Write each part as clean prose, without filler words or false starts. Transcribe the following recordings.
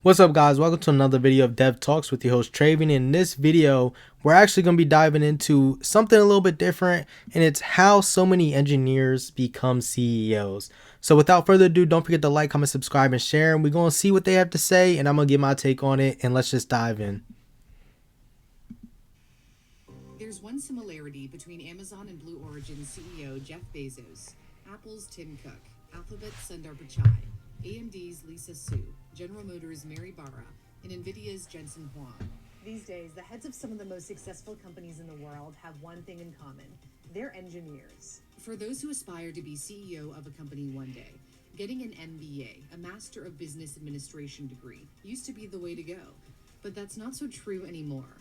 What's up, guys? Welcome to another video of Dev Talks with your host Traven. In this video, we're actually going to be diving into something a little bit different, and it's how so many engineers become CEOs. So without further ado, don't forget to like, comment, subscribe, and share, and we're going to see what they have to say, and I'm going to give my take on it, and let's just dive in. There's one similarity between Amazon and Blue Origin CEO Jeff Bezos, Apple's Tim Cook, Alphabet's Sundar Pichai, AMD's Lisa Su, General Motors' Mary Barra, and NVIDIA's Jensen Huang. These days, the heads of some of the most successful companies in the world have one thing in common. They're engineers. For those who aspire to be CEO of a company one day, getting an MBA, a Master of Business Administration degree, used to be the way to go. But that's not so true anymore.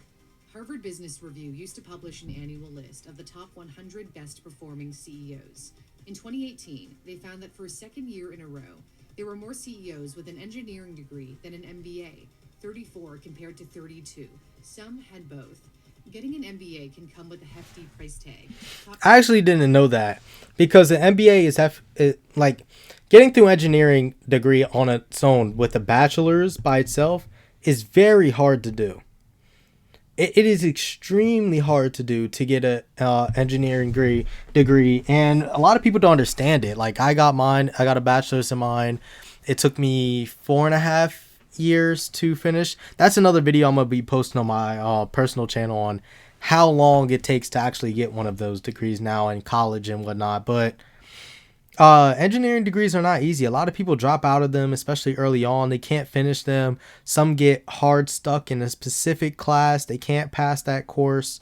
Harvard Business Review used to publish an annual list of the top 100 best performing CEOs. In 2018, they found that for a second year in a row, there were more CEOs with an engineering degree than an MBA, 34 compared to 32. Some had both. Getting an MBA can come with a hefty price tag. I actually didn't know that because an MBA is like getting through engineering degree on its own with a bachelor's by itself is very hard to do. It is extremely hard to do to get a engineering degree, and a lot of people don't understand it. Like I got mine, I got a bachelor's in mine. It took me 4.5 years to finish. That's another video I'm gonna be posting on my personal channel on how long it takes to actually get one of those degrees now in college and whatnot. But engineering degrees are not easy. A lot of people drop out of them, especially early on. They can't finish them. Some get hard stuck in a specific class. They can't pass that course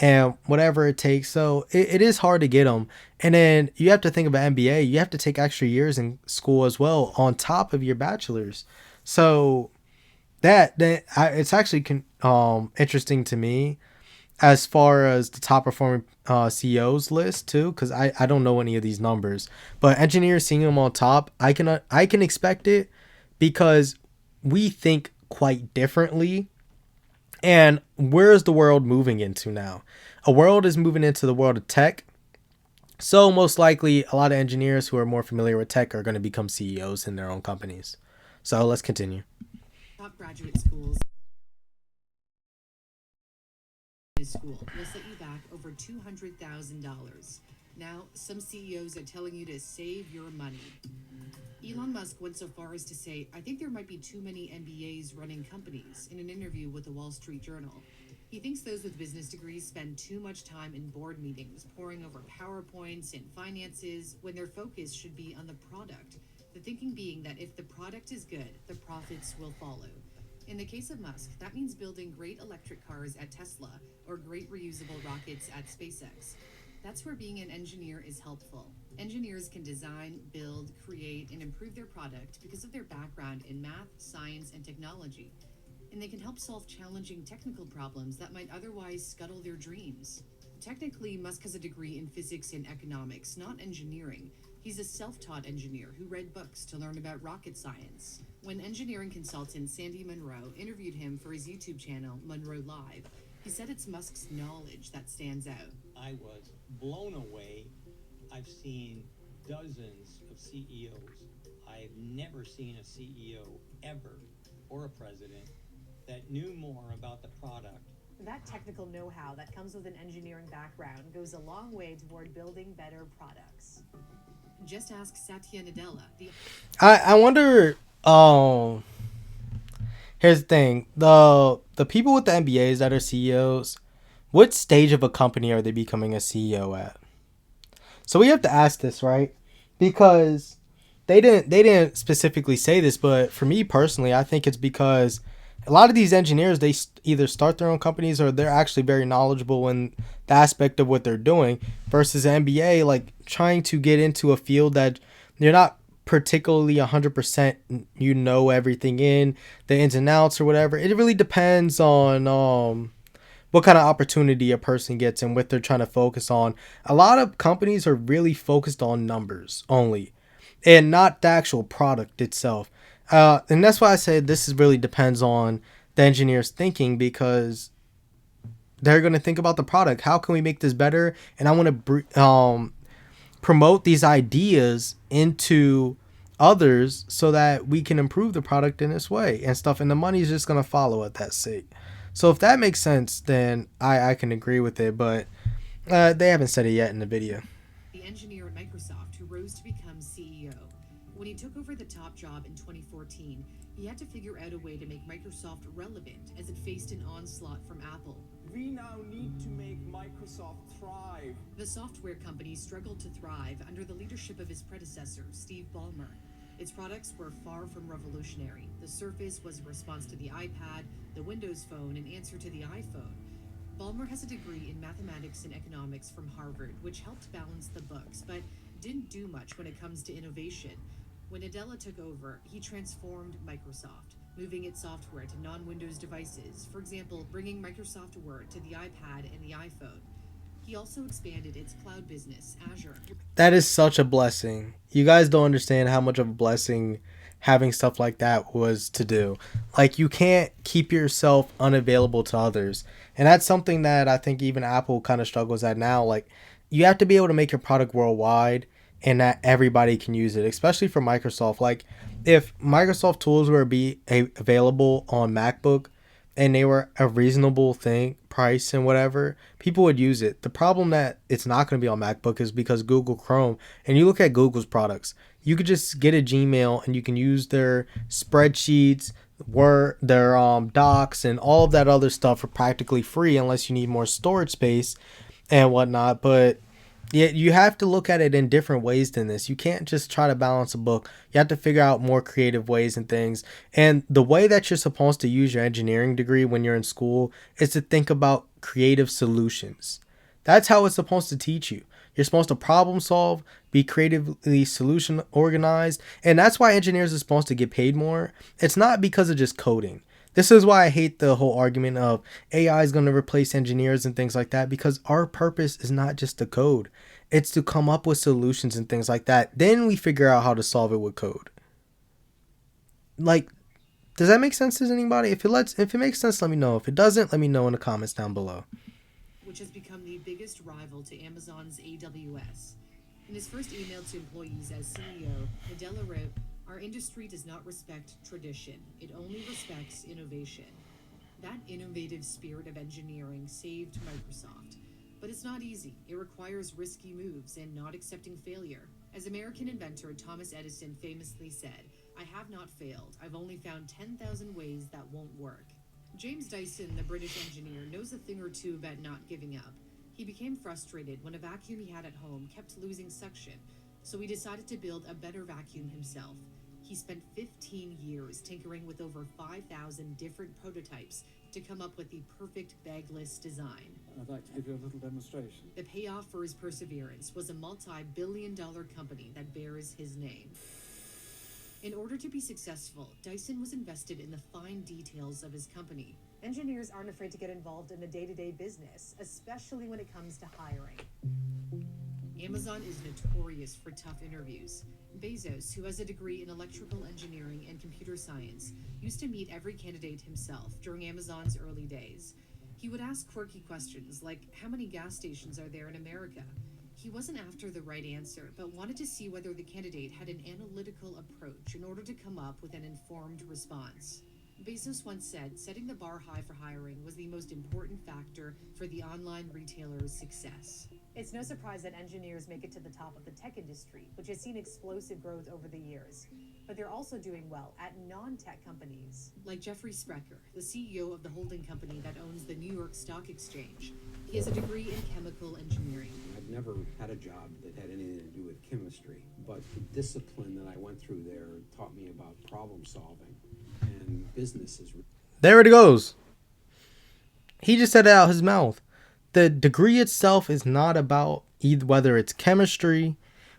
and whatever it takes. So it is hard to get them. And then you have to think about MBA. You have to take extra years in school as well on top of your bachelor's. So it's actually interesting to me as far as the top performing CEOs list too, because I don't know any of these numbers, but engineers seeing them on top, I can expect it because we think quite differently. And where is the world moving into now? A world is moving into the world of tech. So most likely a lot of engineers who are more familiar with tech are going to become CEOs in their own companies. So let's continue. Top graduate schools school will set you back over $200,000. Now, some CEOs are telling you to save your money. Elon Musk went so far as to say, "I think there might be too many MBAs running companies," in an interview with the Wall Street Journal. He thinks those with business degrees spend too much time in board meetings, poring over PowerPoints and finances, when their focus should be on the product. The thinking being that if the product is good, the profits will follow. In the case of Musk, that means building great electric cars at Tesla or great reusable rockets at SpaceX. That's where being an engineer is helpful. Engineers can design, build, create, and improve their product because of their background in math, science, and technology. And they can help solve challenging technical problems that might otherwise scuttle their dreams. Technically, Musk has a degree in physics and economics, not engineering. He's a self-taught engineer who read books to learn about rocket science. When engineering consultant Sandy Munro interviewed him for his YouTube channel, Munro Live, he said it's Musk's knowledge that stands out. I was blown away. I've seen dozens of CEOs. I've never seen a CEO ever, or a president, that knew more about the product. That technical know-how that comes with an engineering background goes a long way toward building better products. Just ask Satya Nadella. I wonder. Here's the thing: the people with the MBAs that are CEOs, what stage of a company are they becoming a CEO at? So we have to ask this, right? Because they didn't specifically say this, but for me personally, I think it's because a lot of these engineers, they either start their own companies or they're actually very knowledgeable in the aspect of what they're doing, versus an MBA, like trying to get into a field that you're not particularly 100% everything in the ins and outs or whatever. It really depends on what kind of opportunity a person gets and what they're trying to focus on. A lot of companies are really focused on numbers only and not the actual product itself. And that's why I say this really depends on the engineer's thinking, because they're going to think about the product. How can we make this better? And I want to promote these ideas into others so that we can improve the product in this way and stuff. And the money is just going to follow at that sake. So if that makes sense, then I can agree with it. But they haven't said it yet in the video. The engineer at Microsoft who rose to become CEO. When he took over the top job in 2014, he had to figure out a way to make Microsoft relevant as it faced an onslaught from Apple. We now need to make Microsoft thrive. The software company struggled to thrive under the leadership of his predecessor, Steve Ballmer. Its products were far from revolutionary. The Surface was a response to the iPad, the Windows Phone an answer to the iPhone. Ballmer has a degree in mathematics and economics from Harvard, which helped balance the books, but didn't do much when it comes to innovation. When Nadella took over, he transformed Microsoft, moving its software to non-Windows devices, for example, bringing Microsoft Word to the iPad and the iPhone. He also expanded its cloud business, Azure. That is such a blessing. You guys don't understand how much of a blessing having stuff like that was to do. Like, you can't keep yourself unavailable to others. And that's something that I think even Apple kind of struggles at now. Like, you have to be able to make your product worldwide and that everybody can use it, especially for Microsoft. Like, if Microsoft tools were available on MacBook and they were a reasonable price and whatever, people would use it. The problem that it's not going to be on MacBook is because Google Chrome, and you look at Google's products, you could just get a Gmail and you can use their spreadsheets, Word, their docs, and all of that other stuff for practically free unless you need more storage space and whatnot. But yeah, you have to look at it in different ways than this. You can't just try to balance a book. You have to figure out more creative ways and things. And the way that you're supposed to use your engineering degree when you're in school is to think about creative solutions. That's how it's supposed to teach you. You're supposed to problem solve, be creatively solution organized. And that's why engineers are supposed to get paid more. It's not because of just coding. This is why I hate the whole argument of AI is going to replace engineers and things like that, because our purpose is not just to code. It's to come up with solutions and things like that. Then we figure out how to solve it with code. Like, does that make sense to anybody? If it makes sense, let me know. If it doesn't, let me know in the comments down below. Which has become the biggest rival to Amazon's AWS. In his first email to employees as CEO, Nadella wrote, "Our industry does not respect tradition. It only respects innovation." That innovative spirit of engineering saved Microsoft. But it's not easy. It requires risky moves and not accepting failure. As American inventor Thomas Edison famously said, "I have not failed. I've only found 10,000 ways that won't work." James Dyson, the British engineer, knows a thing or two about not giving up. He became frustrated when a vacuum he had at home kept losing suction, so he decided to build a better vacuum himself. He spent 15 years tinkering with over 5,000 different prototypes to come up with the perfect bagless design. I'd like to give you a little demonstration. The payoff for his perseverance was a multi-billion-dollar company that bears his name. In order to be successful, Dyson was invested in the fine details of his company. Engineers aren't afraid to get involved in the day-to-day business, especially when it comes to hiring. Amazon is notorious for tough interviews. Bezos, who has a degree in electrical engineering and computer science, used to meet every candidate himself during Amazon's early days. He would ask quirky questions like, how many gas stations are there in America? He wasn't after the right answer, but wanted to see whether the candidate had an analytical approach in order to come up with an informed response. Bezos once said, setting the bar high for hiring was the most important factor for the online retailer's success. It's no surprise that engineers make it to the top of the tech industry, which has seen explosive growth over the years. But they're also doing well at non-tech companies. Like Jeffrey Sprecher, the CEO of the holding company that owns the New York Stock Exchange. He has a degree in chemical engineering. I've never had a job that had anything to do with chemistry, but the discipline that I went through there taught me about problem solving and businesses. There it goes. He just said it out his mouth. The degree itself is not about whether it's chemistry,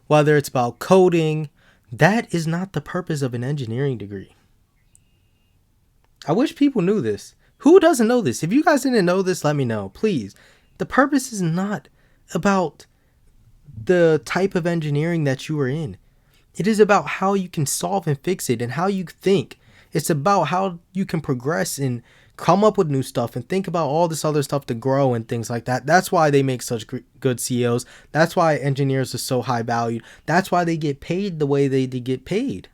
whether it's about coding. That is not the purpose of an engineering degree. I wish people knew this. Who doesn't know this? If you guys didn't know this, let me know, please. The purpose is not about the type of engineering that you are in. It is about how you can solve and fix it and how you think. It's about how you can progress and come up with new stuff and think about all this other stuff to grow and things like that. That's why they make such good CEOs. That's why engineers are so high valued. That's why they get paid the way they get paid.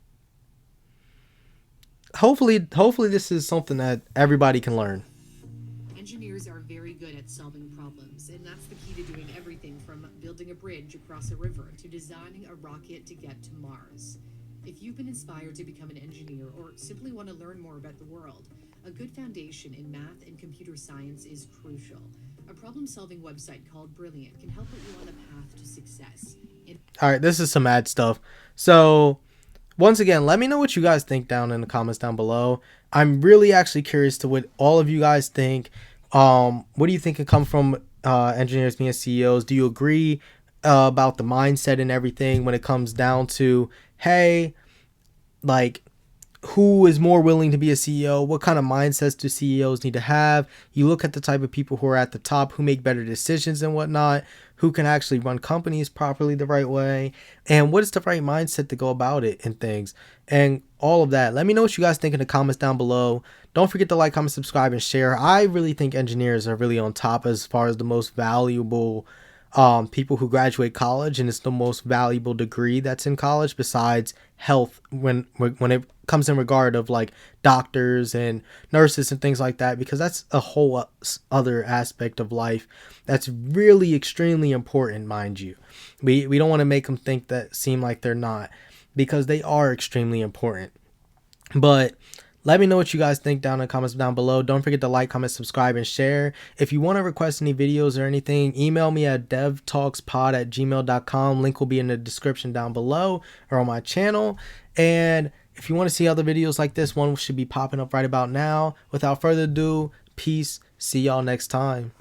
Hopefully this is something that everybody can learn. Engineers are very good at solving problems, and that's the key to doing everything from building a bridge across a river to designing a rocket to get to Mars. If you've been inspired to become an engineer or simply want to learn more about the world, a good foundation in math and computer science is crucial. A problem-solving website called Brilliant can help put you on the path to success. All right, this is some ad stuff. So, once again, let me know what you guys think down in the comments down below. I'm really actually curious to what all of you guys think. What do you think can come from engineers being CEOs? Do you agree about the mindset and everything when it comes down to, hey, like, who is more willing to be a CEO? What kind of mindsets do CEOs need to have? You look at the type of people who are at the top, who make better decisions and whatnot, who can actually run companies properly the right way, and what is the right mindset to go about it and things, and all of that. Let me know what you guys think in the comments down below. Don't forget to like, comment, subscribe, and share. I really think engineers are really on top as far as the most valuable people who graduate college, and it's the most valuable degree that's in college besides health when it comes in regard of like doctors and nurses and things like that, because that's a whole other aspect of life that's really extremely important, mind you. We don't want to make them think that seem like they're not, because they are extremely important. But let me know what you guys think down in the comments down below. Don't forget to like, comment, subscribe, and share. If you want to request any videos or anything, email me at devtalkspod@gmail.com. Link will be in the description down below or on my channel. And if you want to see other videos like this, one should be popping up right about now. Without further ado, peace. See y'all next time.